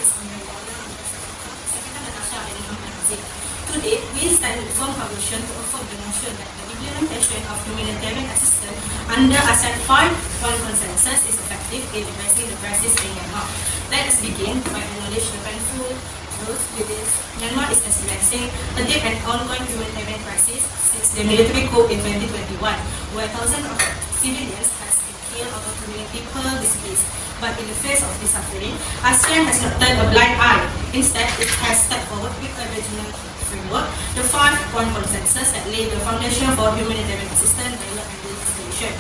Today, we stand with firm conviction to affirm the notion that the implementation of humanitarian assistance under ASEAN 5-point consensus is effective in addressing the crisis in Myanmar. Let us begin by acknowledging the painful truth with this. Myanmar is experiencing a deep and ongoing humanitarian crisis since the military coup in 2021, where thousands of civilians have been killed or 2 million people displaced. But in the face of this suffering, ASEAN has not turned a blind eye. Instead, it has stepped forward with a regional framework, the 5-point consensus that laid the foundation for humanitarian assistance, dialogue, and legislation.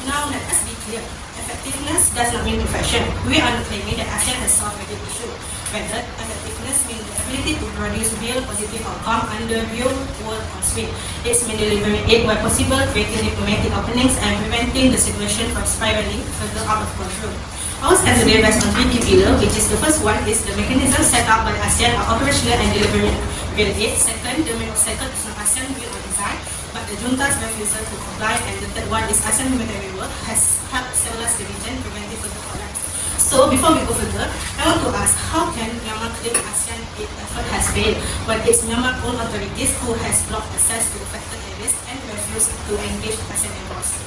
Now, let us be clear. Effectiveness does not mean perfection. We are not claiming that ASEAN has solved every issue. Rather, effectiveness means the ability to produce real positive outcome under real-world constraints. It's mean delivering aid where possible, creating diplomatic openings, and preventing the situation from spiraling further out of control. Our strategy rests on 3 key pillars, which is the first one is the mechanism set up by ASEAN are operational and delivering real aid. Second, the main obstacle is not ASEAN will or design, but the junta's refusal to comply. And the third one is ASEAN humanitarian work has helped stabilize the region, preventing further collapse. So before we go further, I want to ask, how can Myanmar claim ASEAN aid effort has failed when it's Myanmar's own authorities who has blocked access to affected areas and refused to engage ASEAN envoys?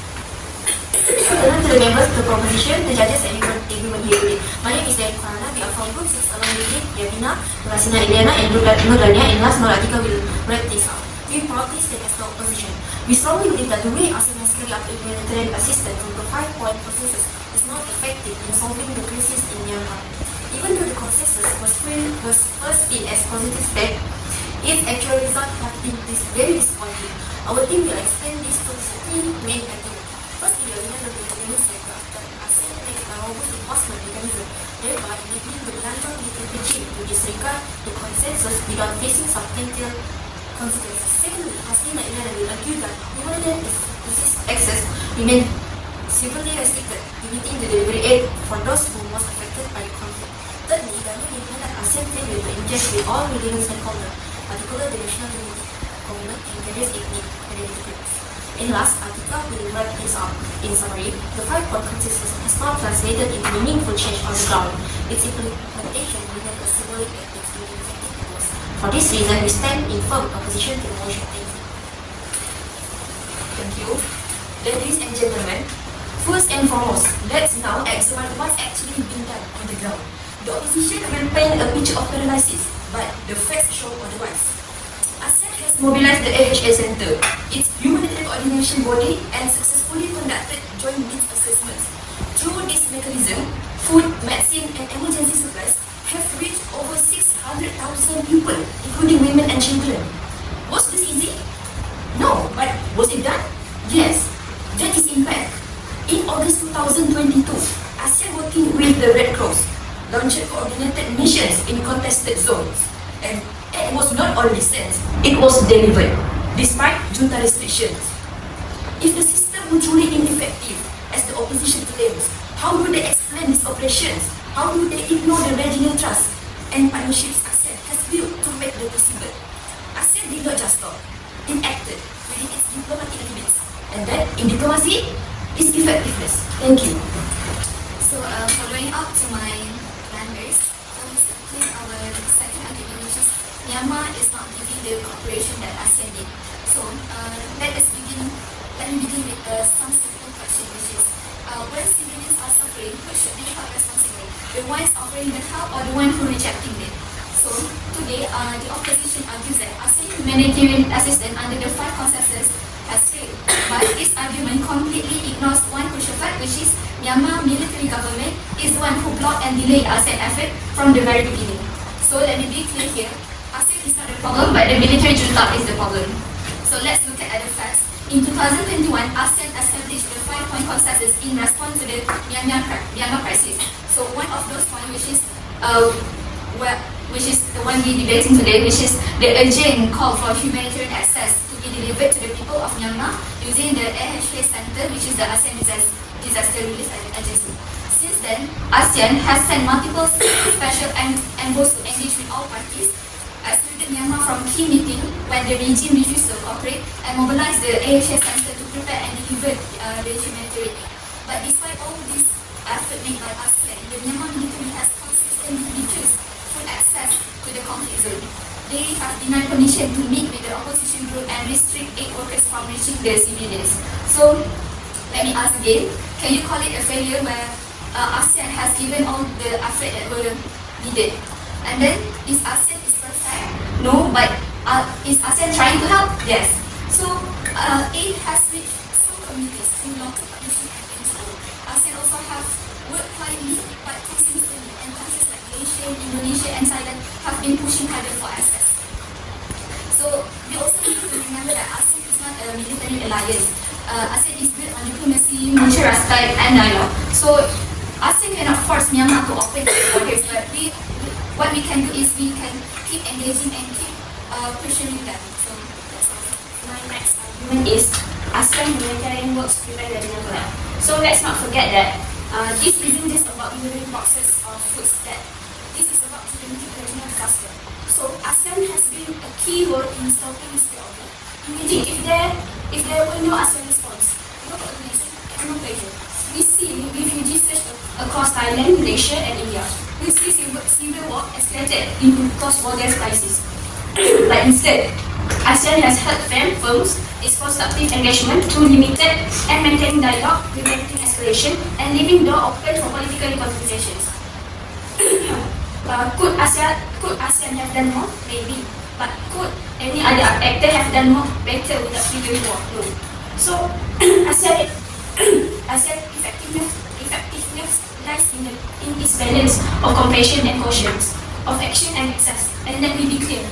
Welcome to the members of the proposition, the judges and everyone here today. My name is Dian Farana. We are from Group 6 along with Yavina, Rasina Ileana and Nurania, and last Nuratika will wrap this up. We proudly stand as the opposition. We strongly believe that the way ASEAN has carried out humanitarian assistance through the 5-point consensus is not effective in solving the crisis in Myanmar. Even though the consensus was first seen as positive step, its actual results have been very disappointing. Our team will explain this to 3 main criteria. Firstly, the agreement that ASEAN makes a robust enforcement mechanism, thereby enabling the Myanmar military regime to disregard the consensus without facing substantial consequences. Secondly, Hasina Ileana will argue that humanitarian access remains severely restricted, limiting the delivery aid for those who were most affected by the conflict. Thirdly, the agreement that ASEAN failure to engage with all relevant stakeholders, particularly the national unity government and various ethnic identity groups. In last article, we will wrap this up. In summary, the 5-point consensus has not translated into meaningful change on the ground. Its implementation remains a symbolic and extremely effective. For this reason, we stand in firm opposition to the motion. Thank you. Ladies and gentlemen, first and foremost, let's now examine what's actually being done on the ground. The opposition will paint a picture of paralysis, but the facts show otherwise. ASEAN has mobilized the AHA Center, its humanitarian coordination body, and successfully conducted joint needs assessments. Through this mechanism, food, medicine, and emergency supplies have reached over 600,000 people, including women and children. Was this easy? No, but was it done? Yes, that is in fact. In August 2022, ASEAN working with the Red Cross launched coordinated missions in contested zones. And it was not only sent, it was delivered, despite junta restrictions. If the system were truly ineffective, as the opposition claims, how would they explain these operations? How would they ignore the regional trust and partnerships ASEAN has built to make them possible? ASEAN did not just talk, it acted within its diplomatic limits. And that, in diplomacy, is effectiveness. Thank you. So, following up to my members, our second argument, which is Myanmar is not giving the cooperation that ASEAN did. So, let me begin with some simple question, which is, when civilians are suffering, who should be held responsible? The ones offering the help or the one who rejecting it? So, today, the opposition argues that ASEAN humanitarian assistance under the 5 consensus has failed. But this argument completely ignores one crucial fact, which is Myanmar military government is the one who blocked and delayed ASEAN effort from the very beginning. So let me be clear here, ASEAN is not the problem, but the military junta is the problem. So let's look at other facts. In 2021, ASEAN established the 5-point consensus in response to the Myanmar crisis. So one of those points, which is the one we're debating today, which is the urgent call for humanitarian access to be delivered to the people of Myanmar using the AHA Center, which is the ASEAN Disaster Relief Agency. Since then, ASEAN has sent multiple special envoys to engage with all parties, excluded Myanmar from key meeting when the regime refused to cooperate, and mobilized the AHA Center to prepare and deliver the humanitarian aid. But despite all this effort made by ASEAN, the Myanmar military has consistently refused to the conflict zone. They have denied permission to meet with the opposition group and restrict aid workers from reaching the civilians. So, let me ask again, can you call it a failure where ASEAN has given all the effort that were needed? And then, is ASEAN perfect? No, but is ASEAN trying to help? Yes. So, aid has reached some communities through long-term partnership and control. ASEAN also have worked quietly but consistently, and countries like Malaysia, Indonesia and Thailand have been pushing harder for access. So, we also need to remember that ASEAN is not a military alliance. ASEAN is built on diplomacy, mutual respect and dialogue. So, ASEAN cannot force Myanmar to open its borders, but what we can do is we can keep engaging and keep questioning them. So, that's all. My next argument is ASEAN humanitarian works to prevent regional collapse. So let's not forget that this isn't just about delivering boxes of foods, that this is about preventing regional disaster. So ASEAN has been a key role in stopping this problem. Imagine if there were no ASEAN response, no coordination and no pressure. We see refugees surge across Thailand, Malaysia and India. We see civil war escalated into cross-border crisis. But instead, ASEAN has held firms its constructive engagement through limited and maintaining dialogue, preventing escalation, and leaving door open for political conversations. Could ASEAN have done more? Maybe. But could any other actor have done more better without triggering war? No. So, ASEAN effectiveness lies in its balance of compassion and caution, of action and access. And let me be clear,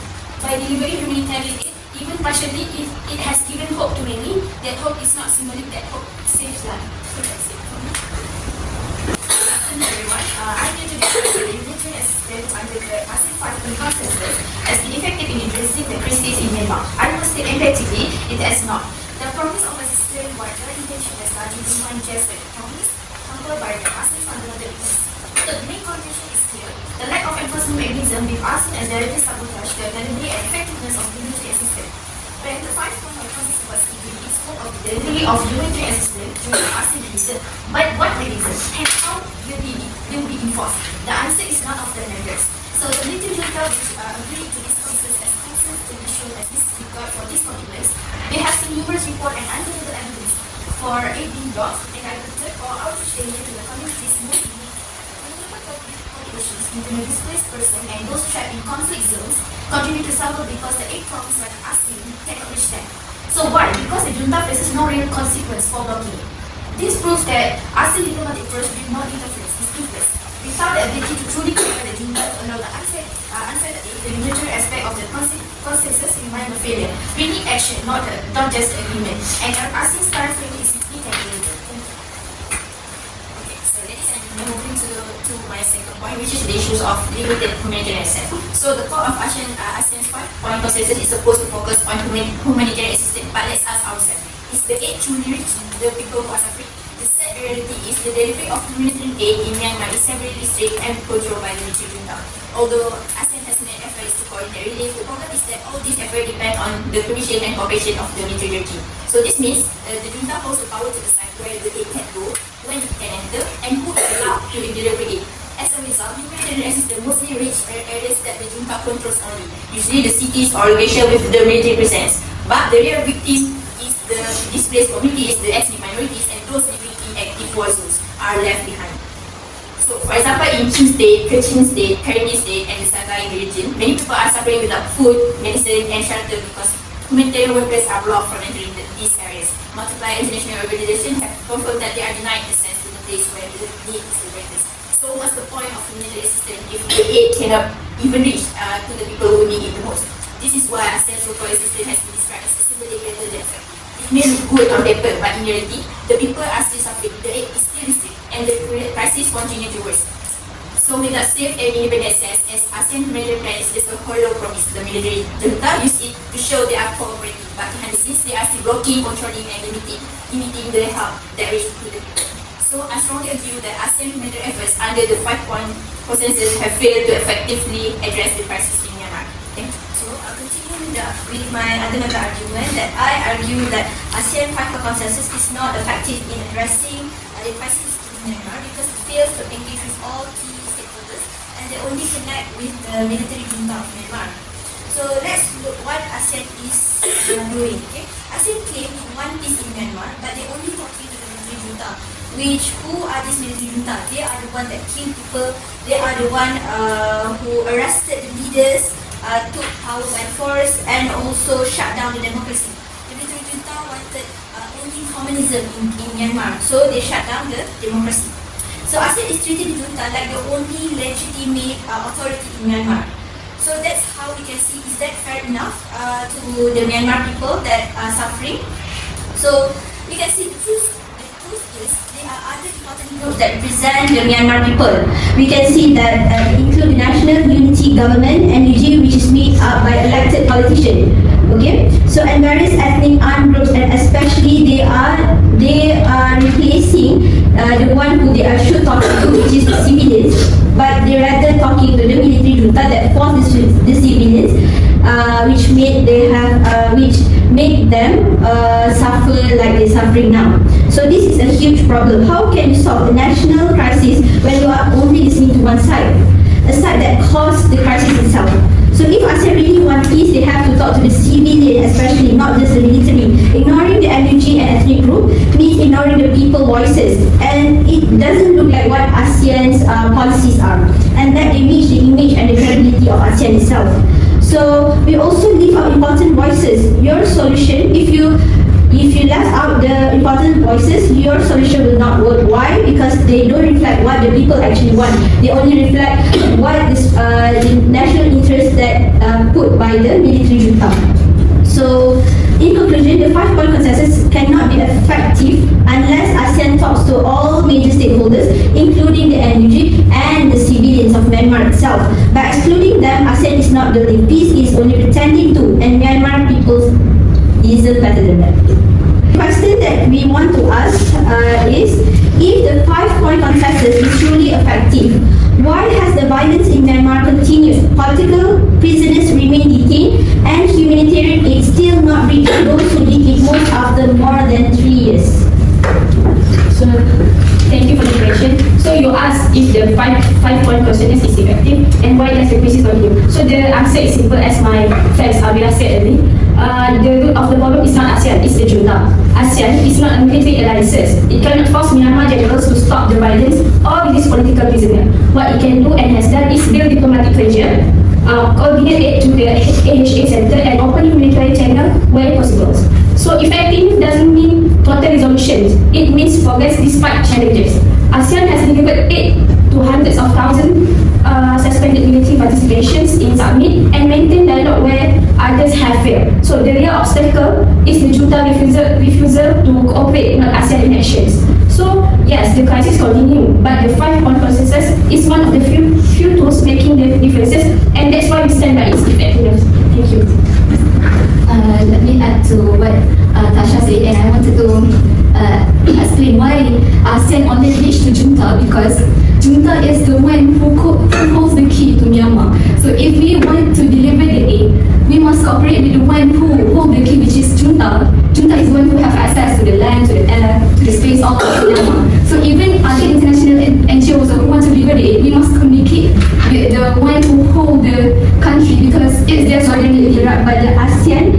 by delivering humanitarian aid, even partially, it has given hope to many. That hope is not symbolic, that hope saves life. So that's it. Hello everyone, I'm new to the humanitarian assistance under the ASEAN 5 consensus has been effective in addressing the crisis in Myanmar. I must say emphatically, it has not. The promise of assistance was the intention has largely been manifest by the promise conquered by the ASEAN fundamental interests. The main contention is clear. The lack of enforcement mechanism with ASEAN as directly sabotage the delivery and effectiveness of humanitarian assistance. When the 5-point consensus was given its scope of the delivery of humanitarian assistance during the ASEAN division, but what mechanism and how will be enforced? The answer is none of the measures. So the military junta which agreed to this consensus as consensus to be shown as disregard for these commitments, they have seen numerous reports and undeniable evidence for aid being blocked and diverted or outreach danger to the communities most in need. Populations, including displaced persons and those trapped in conflict zones, continue to suffer because the aid promised by the ASEAN cannot reach them. So why? Because the junta faces no real consequence for blocking it. This proves that ASEAN diplomatic approach with no interference is toothless. Without the ability to truly prevent the junta to allow the unfettered aid, the military aspect of the consensus remain a failure. We need action, not just agreement. And ASEAN's current failure is simply temporary. Okay, so ladies and gentlemen, moving to my second point, which is the issues of limited humanitarian assistance. So the core of ASEAN's 5-point consensus is supposed to focus on humanitarian assistance, but let's ask ourselves, is the aid truly reaching the people who are suffering? The sad reality is the delivery of humanitarian aid in Myanmar is severely restricted and controlled by the military junta. Although ASEAN has made efforts to coordinate relief, the problem is that all these efforts depend on the permission and cooperation of the military regime. So this means the junta holds the power to decide where the aid can go, when it can enter, and who is allowed to deliver it. As a result, humanitarian assistance mostly reach areas that the junta controls only, usually the cities or locations with the military presence. But the real victim is the displaced communities, the ethnic minorities, and those living in active war zones are left behind. So, for example, in Chin State, Kachin State, Karenni State, and the Sagaing region, many people are suffering without food, medicine, and shelter because humanitarian workers are blocked from entering these areas. Multiple international organizations have confirmed that they are denied access to the place where the need is the greatest. So, what's the point of humanitarian assistance if the aid cannot even reach to the people who need it the most? This is why ASEAN's so-called assistance has been described as a symbolic better than effective. It may look good on paper, but in reality, the people are still suffering, the aid is still restricted, and the crisis continues to worsen. So without safe and independent access, as ASEAN humanitarian plan is just a hollow promise. The military junta use it to show they are cooperating, but behind the scenes, they are still blocking, controlling, and limiting the help that reaches to the people. So I strongly argue that ASEAN humanitarian efforts under the 5-point consensus have failed to effectively address the crisis in Myanmar. Thank you. So I'll continue with my another argument that I argue that ASEAN 5 consensus is not effective in addressing the crisis in Myanmar because it fails to engage with all key stakeholders and and they only connect with the military junta of Myanmar. So let's look what ASEAN is doing. Okay, ASEAN claim to want peace in Myanmar, but they only talking to the military junta. Who are these military junta? They are the one that kill people. They are the one who arrested the leaders, took power by force, and also shut down the democracy. The military junta wanted only communism in Myanmar, so they shut down the democracy. So ASEAN is treating the junta like the only legitimate authority in Myanmar. So that's how we can see, is that fair enough to the Myanmar people that are suffering? So we can see the truth is there are other important groups that represent the Myanmar people. We can see that include the National Unity Government (NUG), which is made up by elected politicians. Okay, so and various ethnic armed groups, and especially they are replacing the one who they are should talk to, which is the civilians, but they rather talking to the military junta that forced the civilians, which made them suffer like they're suffering now. So this is a huge problem. How can you solve the national crisis when you are only listening to one side, a side that caused the crisis itself? So if ASEAN really want peace, they have to talk to the civilian, especially, not just the military. Ignoring the NUG and ethnic group means ignoring the people voices, and it doesn't look like what ASEAN's policies are, and that damage the image and the credibility of ASEAN itself. So we also leave out important voices. Your solution, if you left out the important voices, your solution will not work. Why? Because they don't reflect what the people actually want. They only reflect what the national interest that put by the military junta. So, in conclusion, the 5-point consensus cannot be effective unless ASEAN talks to all major stakeholders, including the NUG and the civilians of Myanmar itself. By excluding them, ASEAN is not building peace, it is only pretending to, and Myanmar people isn't better than that. The question that we want to ask is, if the 5-point consensus is truly effective, why has the violence in Myanmar continued? Political prisoners remain detained, and humanitarian aid still not reach those who need it most after more than 3 years. So, thank you for the question. So you asked if the 5-point consensus is effective and why does the crisis continue. So the answer is simple, as my friends Abira said earlier. The root of the problem is not ASEAN, it's the junta. ASEAN is not a military alliance. It cannot force Myanmar generals to stop the violence or release political prisoners. What it can do and has done is build diplomatic pressure, coordinate aid to the AHA Center, and open humanitarian channel where possible. So effective doesn't mean total resolution. It means progress despite challenges. ASEAN has delivered aid to hundreds of thousands, suspended military participations in summit, and maintained dialogue where others have failed. So the real obstacle is the junta refusal to cooperate, not ASEAN inactions. So yes, the crisis continues, but the 5-point consensus is one of the few tools making the differences, and that's why we stand by its effectiveness. Thank you. Let me add to what Tasha said, and I wanted to explain why ASEAN only reached to junta, because junta is the one who holds the key to Myanmar. So if we want to deliver the aid, we must cooperate with the one who holds the key, which is junta. Junta is the one who have access to the land, to the air, to the space, all of Myanmar. So even other international NGOs who want to deliver the aid, we must communicate with the one who hold the country, because it's their sovereignty. But the ASEAN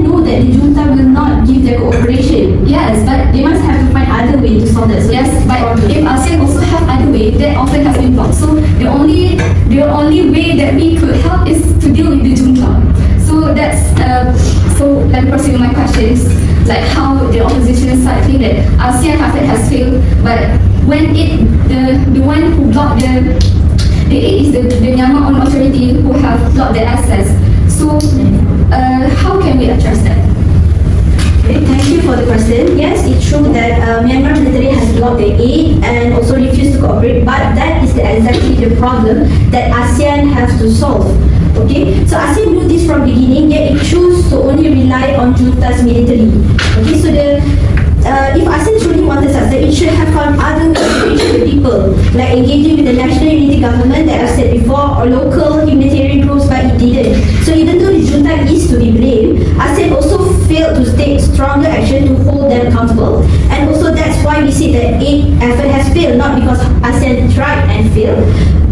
know that the junta will not give their cooperation. Yes, but They must have to find other way to solve that. So yes, but if ASEAN also have other way, that often has been blocked. So the only way that we could help is to deal with the junta. So that's so let me proceed with my questions, like how the opposition side think that ASEAN has failed, but when the one who blocked the aid is the Myanmar own authority who have blocked the access. So how can we address that? Okay, thank you for the question. Yes, it's true that Myanmar military has blocked the aid and also refused to cooperate, but that is exactly the problem that ASEAN has to solve. Okay, so ASEAN knew this from beginning, yet it chose to only rely on junta's military. Okay, so if ASEAN truly wanted success, it should have found other ways to reach the people, like engaging with the National Unity Government that I've said before, or local humanitarian groups, but it didn't. So even though the junta is to be blamed, ASEAN also failed to take stronger action to hold them accountable. And also that's why we see that aid effort has failed, not because ASEAN tried and failed,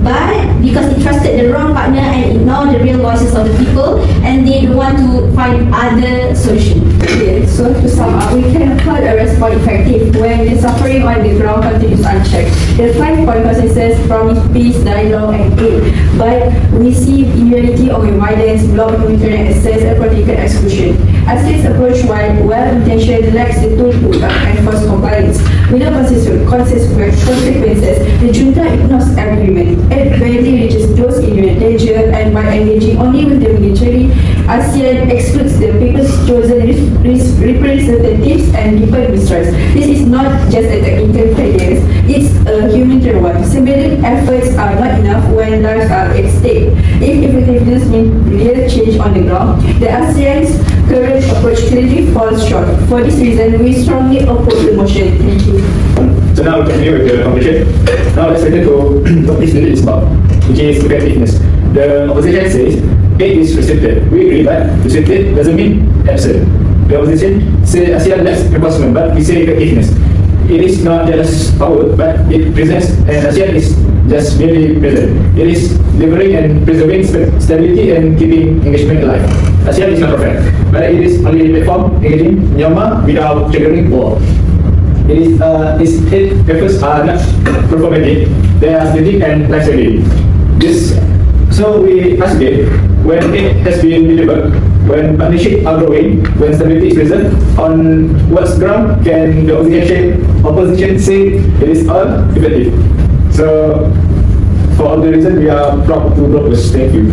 but because they trusted the wrong partner and ignored the real voices of the people, and they don't want to find other solutions. Okay, so to sum up, we can call a response effective when the suffering on the ground continues unchecked. The 5-point consensus promise peace, dialogue, and aid, but we see immunity or violence, blocked internet access, and political exclusion. ASEAN's approach, while well-intentioned, lacks the tool to enforce compliance. Without consequences, the junta ignores agreement. It barely reaches those in danger, and by engaging only with the military, ASEAN excludes the people's chosen representatives and deepen mistrust. This is not just a technical failure, it's a humanitarian one. Symbolic efforts are not enough when lives are at stake. If effectiveness means real change on the ground, the ASEAN's current approach clearly falls short. For this reason, we strongly oppose the motion. Thank you. So now we continue with the conclusion. Now let's return to what this bill is about, which is effectiveness. The opposition says aid is restricted. We agree, but restricted doesn't mean absent. The opposition says ASEAN lacks enforcement, but we say effectiveness. It is not just power, but it presents, and ASEAN is just merely present. It is delivering and preserving stability and keeping engagement alive. ASEAN is not perfect, but it is only a platform engaging Myanmar without triggering war. Its efforts are not performative, they are strategic and life-saving. So we ask it, when it has been delivered, when partnerships are growing, when stability is present, on what ground can the opposition say it is all effective? So for all the reasons, we are proud to propose. Thank you.